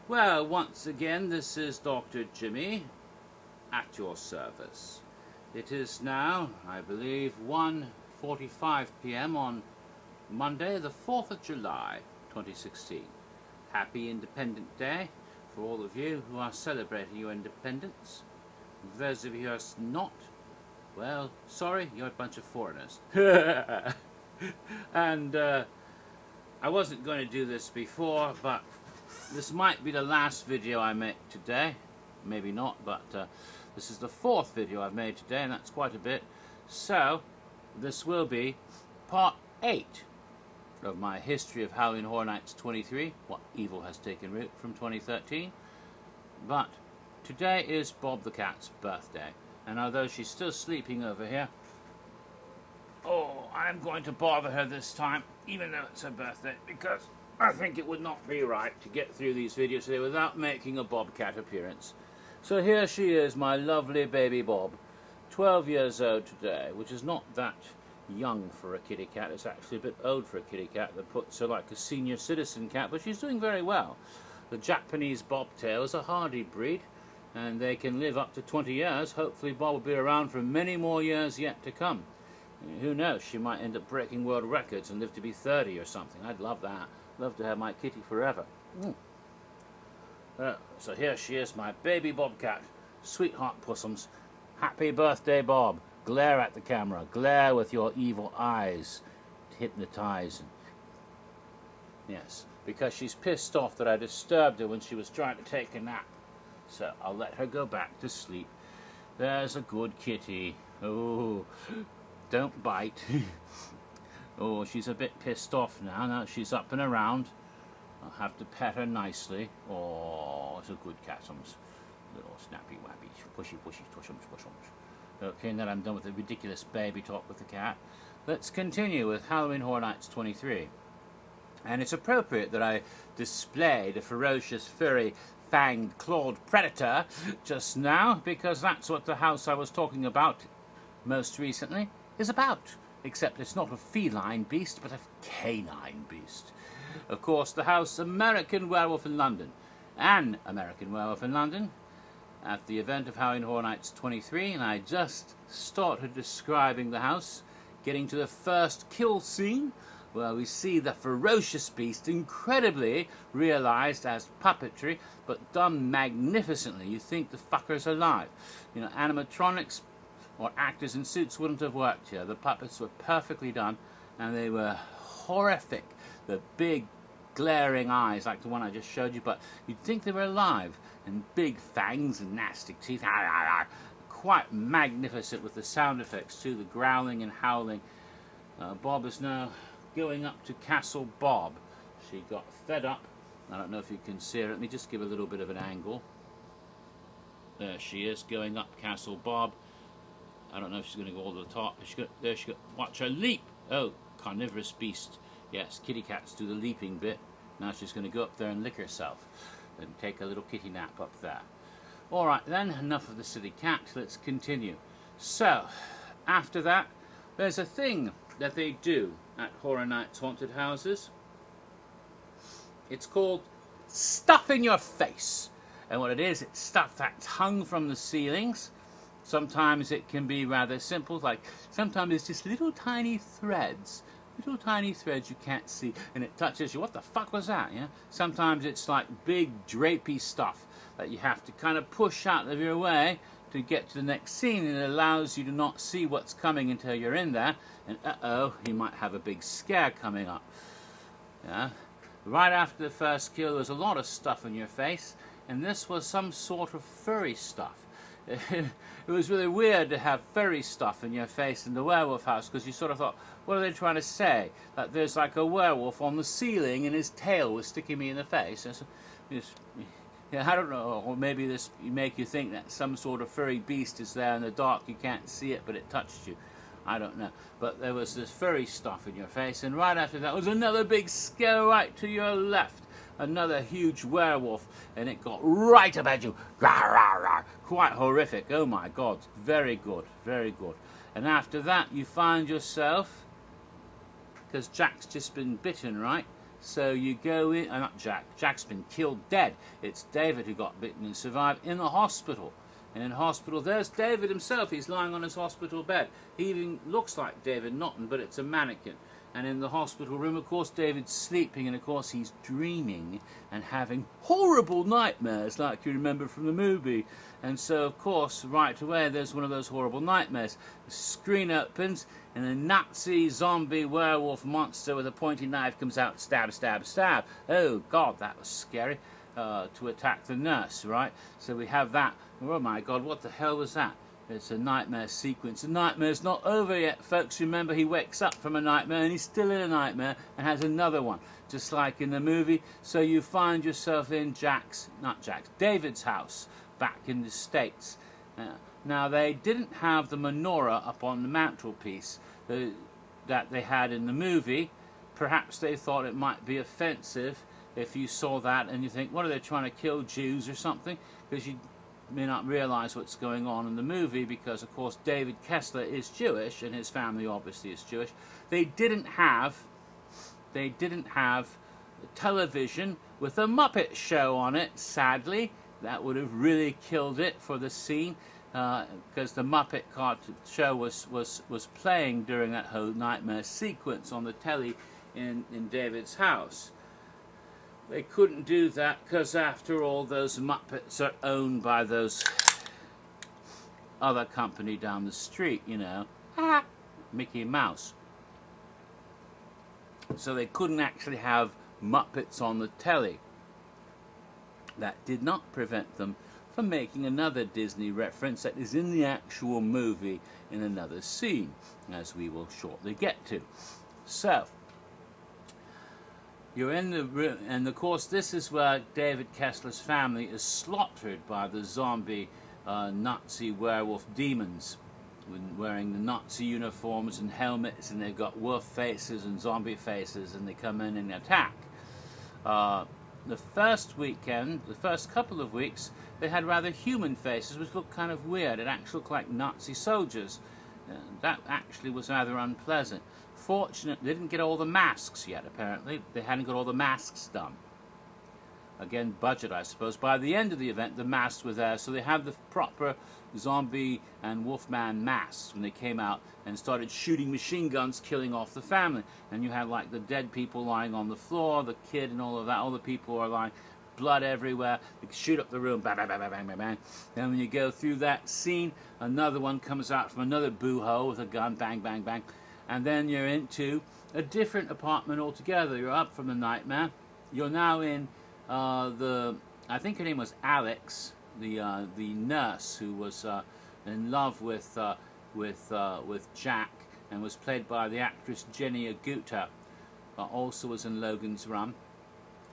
Well, once again, this is Dr. Jimmy at your service. It is now, I believe, 1:45 p.m. on Monday, the 4th of July, 2016. Happy Independent Day for all of you who are celebrating your independence. For those of you who are not, well, sorry, you're a bunch of foreigners. And I wasn't going to do this before, but this might be the last video I make today. Maybe not, but this is the 4th video I've made today, and that's quite a bit. So, this will be part 8 of my history of Halloween Horror Nights 23, What Evil Has Taken Root, from 2013. But today is Bob the Cat's birthday, and although she's still sleeping over here, I'm going to bother her this time, even though it's her birthday, because I think it would not be right to get through these videos today without making a Bobcat appearance. So here she is, my lovely baby Bob, 12 years old today, which is not that young for a kitty cat. It's actually a bit old for a kitty cat. That puts her like a senior citizen cat, but she's doing very well. The Japanese bobtail is a hardy breed, and they can live up to 20 years. Hopefully Bob will be around for many more years yet to come. Who knows, she might end up breaking world records and live to be 30 or something. I'd love that. Love to have my kitty forever. So here she is, my baby bobcat. Sweetheart pussums. Happy birthday, Bob. Glare at the camera. Glare with your evil eyes. Hypnotize. Yes, because she's pissed off that I disturbed her when she was trying to take a nap. So I'll let her go back to sleep. There's a good kitty. Oh, don't bite. Oh, she's a bit pissed off now. Now she's up and around. I'll have to pet her nicely. Oh, it's a good catums. Little snappy wappy, pushy pushy tushums pushums. Okay, now I'm done with the ridiculous baby talk with the cat. Let's continue with Halloween Horror Nights 23. And it's appropriate that I display the ferocious, furry, fanged, clawed predator just now, because that's what the house I was talking about most recently is about. Except it's not a feline beast, but a canine beast. Of course, the house American Werewolf in London. An American Werewolf in London, at the event of Halloween Horror Nights 23, and I just started describing the house, getting to the first kill scene, where we see the ferocious beast, incredibly realized as puppetry, but done magnificently. You think the fucker's alive. You know, animatronics or actors in suits wouldn't have worked here. The puppets were perfectly done, and they were horrific. The big, glaring eyes, like the one I just showed you, but you'd think they were alive, and big fangs and nasty teeth. Quite magnificent with the sound effects too, the growling and howling. Bob is now going up to Castle Bob. She got fed up. I don't know if you can see her. Let me just give a little bit of an angle. There she is, going up Castle Bob. I don't know if she's going to go all to the top. There she go. Watch her leap. Oh, carnivorous beast. Yes, kitty cats do the leaping bit. Now she's going to go up there and lick herself and take a little kitty nap up there. All right then, enough of the silly cat. Let's continue. So, after that, there's a thing that they do at Horror Nights Haunted Houses. It's called stuff in your face. And what it is, it's stuff that's hung from the ceilings. Sometimes it can be rather simple, like sometimes it's just little tiny threads you can't see, and it touches you. What the fuck was that? Yeah. Sometimes it's like big drapey stuff that you have to kind of push out of your way to get to the next scene, and it allows you to not see what's coming until you're in there, and you might have a big scare coming up. Yeah. Right after the first kill, there was a lot of stuff in your face, and this was some sort of furry stuff. It was really weird to have furry stuff in your face in the werewolf house, because you sort of thought, what are they trying to say? That there's like a werewolf on the ceiling and his tail was sticking me in the face. Yeah, I don't know, or maybe this make you think that some sort of furry beast is there in the dark, you can't see it, but it touched you. I don't know. But there was this furry stuff in your face, and right after that was another big scare right to your left. Another huge werewolf, and it got right up at you. Quite horrific. Oh my God. Very good. Very good. And after that, you find yourself, because Jack's just been bitten, right? So you go in, not Jack. Jack's been killed dead. It's David who got bitten and survived in the hospital. And in hospital, there's David himself. He's lying on his hospital bed. He even looks like David Naughton, but it's a mannequin. And in the hospital room, of course, David's sleeping, and of course he's dreaming and having horrible nightmares, like you remember from the movie. And so, of course, right away, there's one of those horrible nightmares. The screen opens, and a Nazi zombie werewolf monster with a pointy knife comes out, stab, stab, stab. Oh, God, that was scary, to attack the nurse, right? So we have that. Oh, my God, what the hell was that? It's a nightmare sequence. The nightmare's not over yet, folks. Remember, he wakes up from a nightmare and he's still in a nightmare and has another one, just like in the movie. So you find yourself in David's house back in the States. Now, they didn't have the menorah up on the mantelpiece that they had in the movie. Perhaps they thought it might be offensive if you saw that and you think, what, are they trying to kill Jews or something? Because you may not realize what's going on in the movie, because of course David Kessler is Jewish and his family obviously is Jewish. They didn't have television with a Muppet show on it, sadly. That would have really killed it for the scene, because the Muppet show was playing during that whole nightmare sequence on the telly in David's house. They couldn't do that because, after all, those Muppets are owned by those other company down the street, you know, Mickey Mouse. So they couldn't actually have Muppets on the telly. That did not prevent them from making another Disney reference that is in the actual movie in another scene, as we will shortly get to. So, you're in the room, and of course this is where David Kessler's family is slaughtered by the zombie Nazi werewolf demons, wearing the Nazi uniforms and helmets, and they've got wolf faces and zombie faces, and they come in and attack. The first weekend, the first couple of weeks, they had rather human faces, which looked kind of weird. It actually looked like Nazi soldiers. That actually was rather unpleasant. Fortunately, they didn't get all the masks yet, apparently. They hadn't got all the masks done. Again, budget, I suppose. By the end of the event, the masks were there, so they had the proper zombie and wolfman masks when they came out and started shooting machine guns, killing off the family. And you had, like, the dead people lying on the floor, the kid and all of that. All the people are lying, blood everywhere. They shoot up the room, bang, bang, bang, bang, bang, bang. Then when you go through that scene, another one comes out from another boo-hole with a gun, bang, bang, bang. And then you're into a different apartment altogether. You're up from the nightmare. You're now in I think her name was Alex, the nurse who was in love with Jack, and was played by the actress Jenny Agutter. Also was in Logan's Run,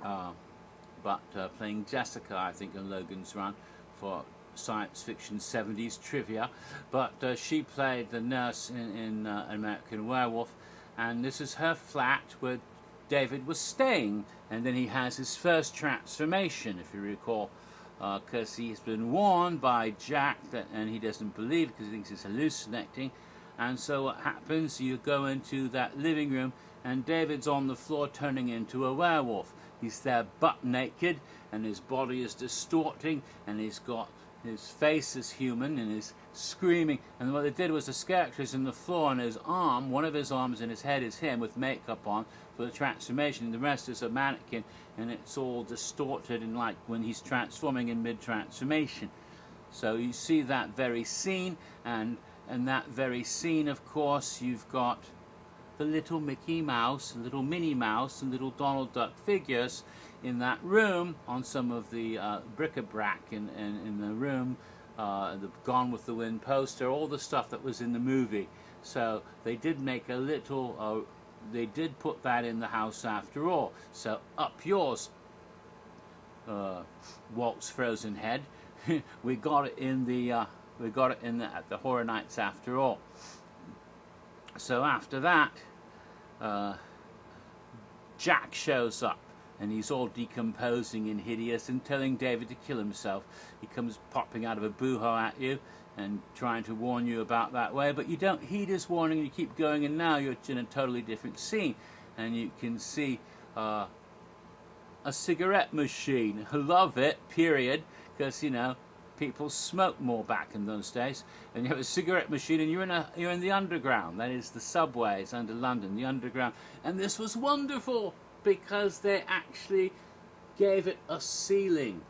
but playing Jessica, I think, in Logan's Run for science fiction 70s trivia. But she played the nurse in American Werewolf, and this is her flat where David was staying, and then he has his first transformation, if you recall, because he's been warned by Jack and he doesn't believe because he thinks he's hallucinating. And so what happens, you go into that living room and David's on the floor turning into a werewolf. He's there butt naked and his body is distorting, and he's got his face is human and is screaming. And what they did was the character's in the floor, and his arm, one of his arms and his head is him with makeup on for the transformation. The rest is a mannequin, and it's all distorted, and like when he's transforming in mid-transformation. So you see that very scene, and that very scene, of course, you've got the little Mickey Mouse, little Minnie Mouse, and little Donald Duck figures in that room on some of the bric-a-brac in the room, the Gone with the Wind poster, all the stuff that was in the movie. So they did make a little, they did put that in the house after all. So up yours, Walt's Frozen Head. we got it in the at the Horror Nights after all. So after that, Jack shows up, and he's all decomposing and hideous and telling David to kill himself. He comes popping out of a boo-hole at you and trying to warn you about that way, but you don't heed his warning, and you keep going, and now you're in a totally different scene, and you can see a cigarette machine. I love it, period, because, you know, people smoked more back in those days. And you have a cigarette machine, and you're in the underground. That is the subways under London, the underground. And this was wonderful because they actually gave it a ceiling.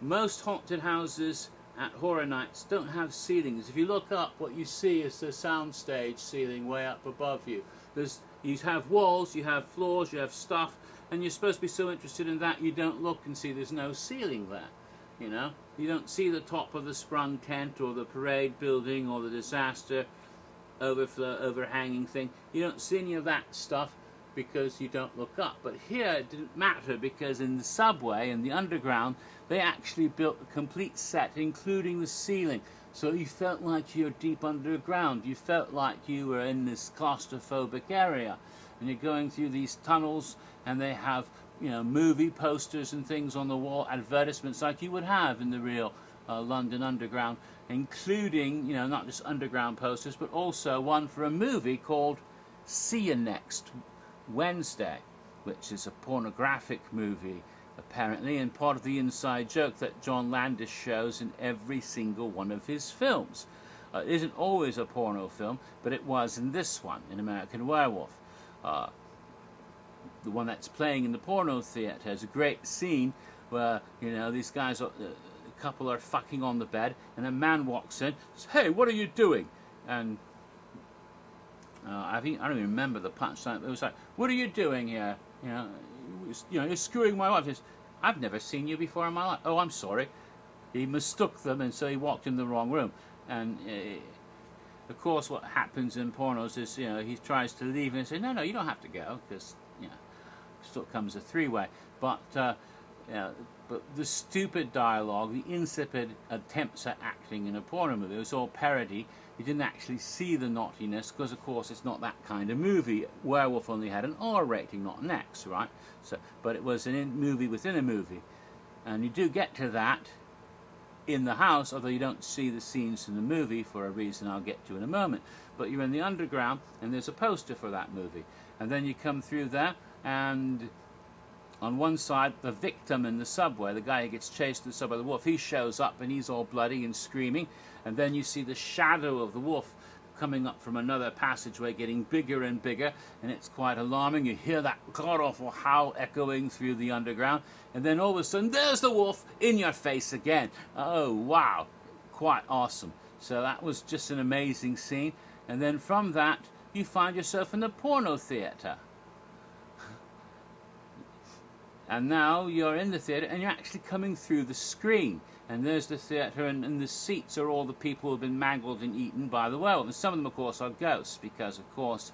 Most haunted houses at horror nights don't have ceilings. If you look up, what you see is the soundstage ceiling way up above you. You have walls, you have floors, you have stuff, and you're supposed to be so interested in that you don't look and see there's no ceiling there. You know, you don't see the top of the sprung tent or the parade building or the disaster overhanging thing. You don't see any of that stuff because you don't look up. But here it didn't matter, because in the subway and the underground they actually built a complete set including the ceiling, so you felt like you're deep underground. You felt like you were in this claustrophobic area, and you're going through these tunnels, and they have, you know, movie posters and things on the wall, advertisements like you would have in the real London Underground, including, you know, not just underground posters, but also one for a movie called See You Next Wednesday, which is a pornographic movie, apparently, and part of the inside joke that John Landis shows in every single one of his films. It isn't always a porno film, but it was in this one, in American Werewolf. The one that's playing in the porno theater has a great scene where, you know, these guys, a couple are fucking on the bed, and a man walks in, says, "Hey, what are you doing?" And I don't even remember the punchline. It was like, "What are you doing here? You know, you're screwing my wife." He says, "I've never seen you before in my life." "Oh, I'm sorry." He mistook them, and so he walked in the wrong room. And of course, what happens in pornos is, you know, he tries to leave and say, "No, you don't have to go," because, you know, still comes a three-way. But you know, but the stupid dialogue, the insipid attempts at acting in a porno movie, it was all parody. You didn't actually see the naughtiness because, of course, it's not that kind of movie. Werewolf only had an R rating, not an X, right? So, but it was a movie within a movie, and you do get to that in the house, although you don't see the scenes in the movie for a reason I'll get to in a moment. But you're in the underground, and there's a poster for that movie, and then you come through there, and on one side, the victim in the subway, the guy who gets chased in the subway, the wolf, he shows up and he's all bloody and screaming. And then you see the shadow of the wolf coming up from another passageway, getting bigger and bigger, and it's quite alarming. You hear that god-awful howl echoing through the underground, and then all of a sudden, there's the wolf in your face again. Oh, wow. Quite awesome. So that was just an amazing scene. And then from that, you find yourself in the porno theater. And now you're in the theatre, and you're actually coming through the screen. And there's the theatre, and the seats are all the people who have been mangled and eaten by the werewolf. And some of them, of course, are ghosts, because, of course,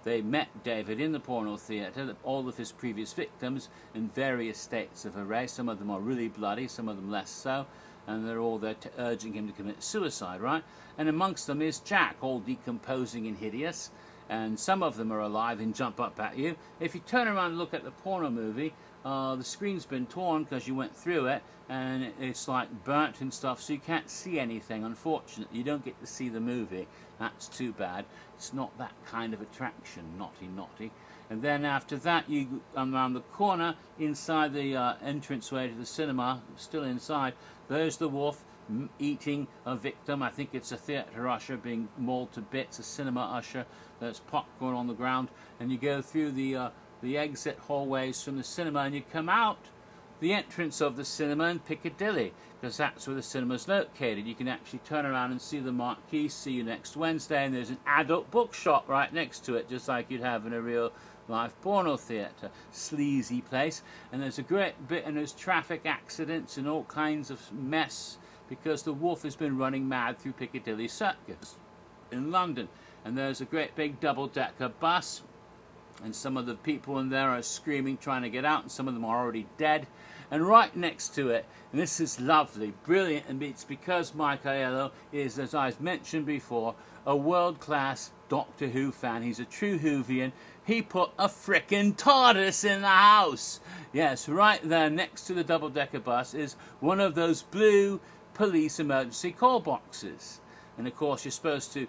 they met David in the porno theatre, all of his previous victims, in various states of array. Some of them are really bloody, some of them less so. And they're all there urging him to commit suicide, right? And amongst them is Jack, all decomposing and hideous. And some of them are alive and jump up at you. If you turn around and look at the porno movie, the screen's been torn because you went through it, and it's like burnt and stuff, so you can't see anything. Unfortunately, you don't get to see the movie. That's too bad. It's not that kind of attraction, naughty. And then after that, you come around the corner, inside the entranceway to the cinema, still inside, there's the wolf eating a victim. I think it's a theatre usher being mauled to bits, a cinema usher. There's popcorn on the ground, and you go through the exit hallways from the cinema, and you come out the entrance of the cinema in Piccadilly, because that's where the cinema's located. You can actually turn around and see the marquee, See You Next Wednesday, and there's an adult bookshop right next to it, just like you'd have in a real live porno theatre. Sleazy place. And there's a great bit, and there's traffic accidents and all kinds of mess, because the wolf has been running mad through Piccadilly Circus in London. And there's a great big double-decker bus, and some of the people in there are screaming, trying to get out, and some of them are already dead. And right next to it, and this is lovely, brilliant, and it's because Mike Aiello is, as I've mentioned before, a world-class Doctor Who fan. He's a true Whovian. He put a frickin' TARDIS in the house. Yes, right there next to the double-decker bus is one of those blue police emergency call boxes. And of course, you're supposed to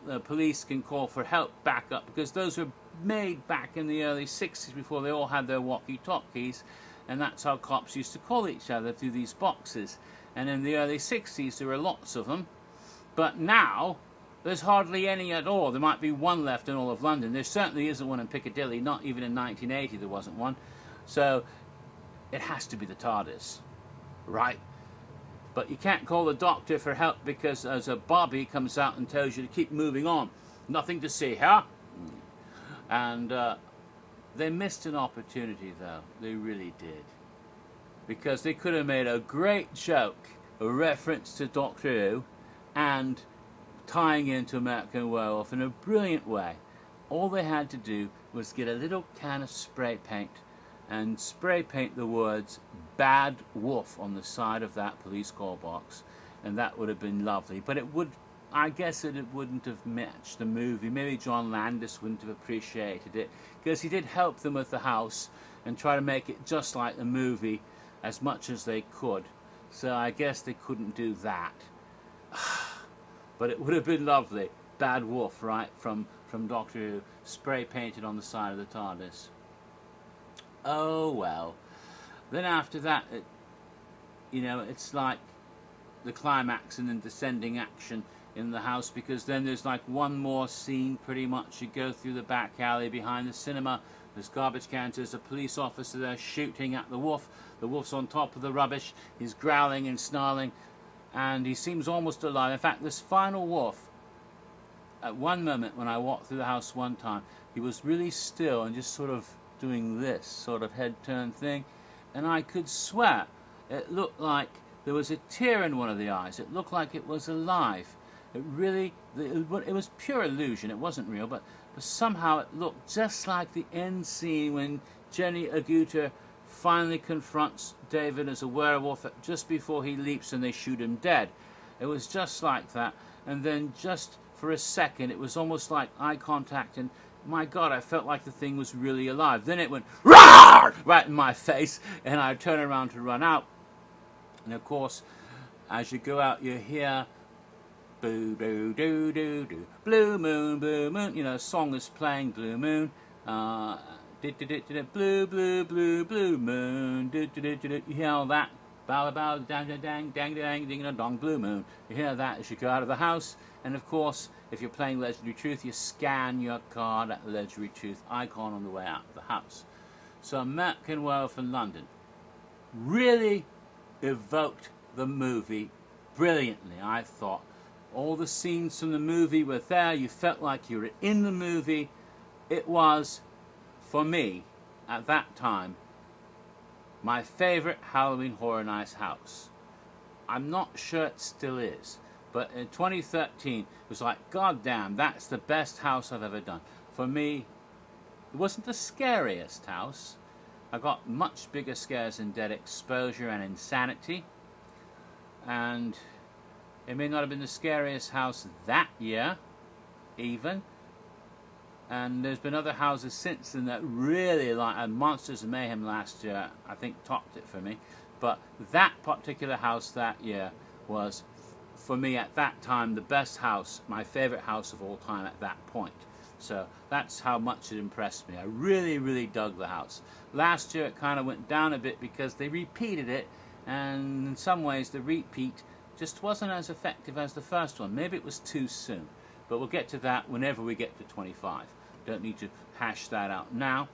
the police can call for help backup, because those were made back in the early 60s before they all had their walkie-talkies, and that's how cops used to call each other through these boxes. And in the early 60s there were lots of them, but now there's hardly any at all. There might be one left in all of London. There certainly isn't one in Piccadilly. Not even in 1980 there wasn't one. So it has to be the TARDIS, right? But you can't call the doctor for help, because as a Bobby comes out and tells you to keep moving on. Nothing to see here. And they missed an opportunity, though. They really did. Because they could have made a great joke, a reference to Doctor Who, and tying into American Werewolf in a brilliant way. All they had to do was get a little can of spray paint and spray paint the words "Bad Wolf" on the side of that police call box, and that would have been lovely. But it would, I guess it wouldn't have matched the movie. Maybe John Landis wouldn't have appreciated it, because he did help them with the house and try to make it just like the movie as much as they could. So I guess they couldn't do that. But it would have been lovely. Bad Wolf, right, from Doctor Who, spray painted on the side of the TARDIS. Oh well. Then after that, it's like the climax and then descending action in the house, because then there's like one more scene pretty much. You go through the back alley behind the cinema, there's garbage cans, there's a police officer there shooting at the wolf. The wolf's on top of the rubbish, he's growling and snarling, and he seems almost alive. In fact, this final wolf, at one moment when I walked through the house one time, he was really still and just sort of doing this sort of head turn thing, and I could swear it looked like there was a tear in one of the eyes. It looked like it was alive. It was pure illusion, it wasn't real, but somehow it looked just like the end scene when Jenny Agutter finally confronts David as a werewolf just before he leaps and they shoot him dead. It was just like that, and then just for a second it was almost like eye contact, and my God, I felt like the thing was really alive. Then it went "Roar!" right in my face, and I turned around to run out. And of course, as you go out, you hear boo boo doo doo doo, blue moon, a song is playing, Blue Moon, blue blue blue blue moon, you hear all that, bow bow dang dang dang dang ding a dong, Blue Moon. You hear that as you go out of the house. And of course, if you're playing Legendary Truth, you scan your card at the Legendary Truth icon on the way out of the house. So American Werewolf in London really evoked the movie brilliantly, I thought. All the scenes from the movie were there. You felt like you were in the movie. It was, for me, at that time, my favorite Halloween Horror Nights house. I'm not sure it still is, but in 2013, it was like, God damn, that's the best house I've ever done. For me, it wasn't the scariest house. I got much bigger scares in Dead Exposure and Insanity, and it may not have been the scariest house that year, even. And there's been other houses since then that really, like Monsters of Mayhem last year, I think topped it for me. But that particular house that year was, for me at that time, the best house, my favorite house of all time at that point. So that's how much it impressed me. I really, really dug the house. Last year it kind of went down a bit because they repeated it, and in some ways the repeat just wasn't as effective as the first one. Maybe it was too soon, but we'll get to that whenever we get to 25. Don't need to hash that out now.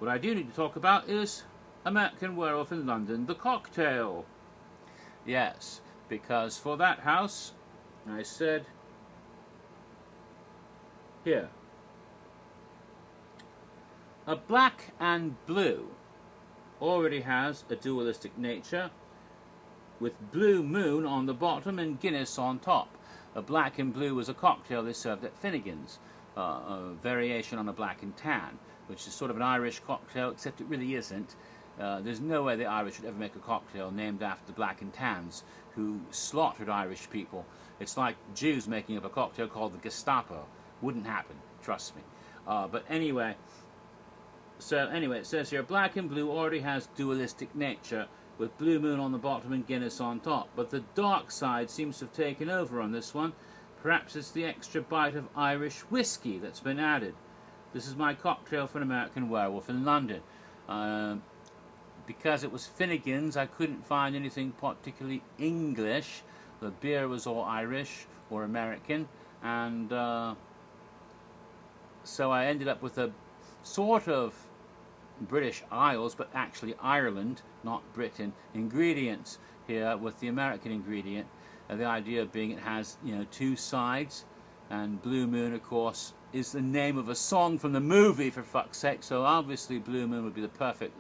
What I do need to talk about is American Werewolf in London, the cocktail. Yes, because for that house, I said, here, a black and blue already has a dualistic nature, with Blue Moon on the bottom and Guinness on top. A black and blue was a cocktail they served at Finnegan's, a variation on a black and tan, which is sort of an Irish cocktail, except it really isn't. There's no way the Irish would ever make a cocktail named after the black and tans, who slaughtered Irish people. It's like Jews making up a cocktail called the Gestapo. Wouldn't happen, trust me. But anyway, it says here, black and blue already has dualistic nature, with Blue Moon on the bottom and Guinness on top. But the dark side seems to have taken over on this one. Perhaps it's the extra bite of Irish whiskey that's been added. This is my cocktail for an American Werewolf in London. Because it was Finnegan's, I couldn't find anything particularly English. The beer was all Irish or American, and so I ended up with a sort of British Isles, but actually Ireland, not Britain, ingredients here with the American ingredient. The idea being it has, you know, two sides, and Blue Moon, of course, is the name of a song from the movie, for fuck's sake, so obviously Blue Moon would be the perfect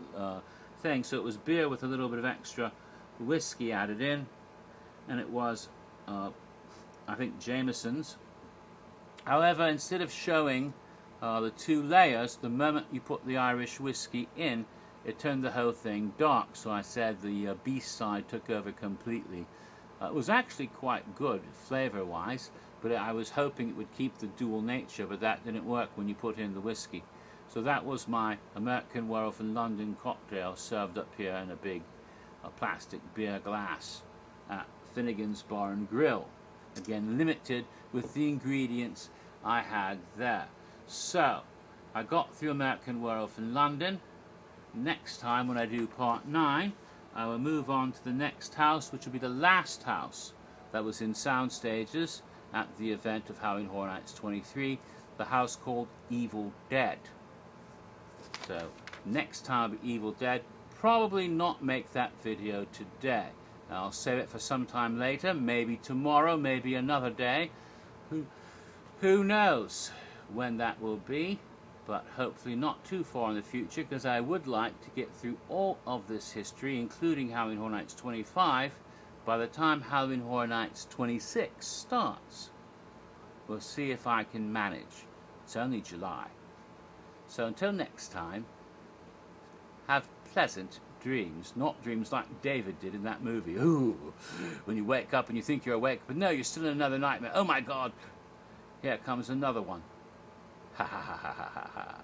thing. So it was beer with a little bit of extra whiskey added in, and it was, I think, Jameson's. However, instead of showing the two layers, the moment you put the Irish whiskey in, it turned the whole thing dark. So I said the beast side took over completely. It was actually quite good flavor-wise, but I was hoping it would keep the dual nature, but that didn't work when you put in the whiskey. So that was my American Werewolf in London cocktail, served up here in a big plastic beer glass at Finnegan's Bar and Grill. Again, limited with the ingredients I had there. So, I got through American Werewolf in London. Next time, when I do part 9, I will move on to the next house, which will be the last house that was in sound stages at the event of Halloween Horror Nights 23, the house called Evil Dead. So, next time will be Evil Dead. Probably not make that video today. I'll save it for some time later, maybe tomorrow, maybe another day. Who knows when that will be, but hopefully not too far in the future, because I would like to get through all of this history, including Halloween Horror Nights 25, by the time Halloween Horror Nights 26 starts. We'll see if I can manage. It's only July. So until next time, have pleasant dreams, not dreams like David did in that movie. Ooh, when you wake up and you think you're awake, but no, you're still in another nightmare. Oh my God, here comes another one. Ha ha ha ha ha ha.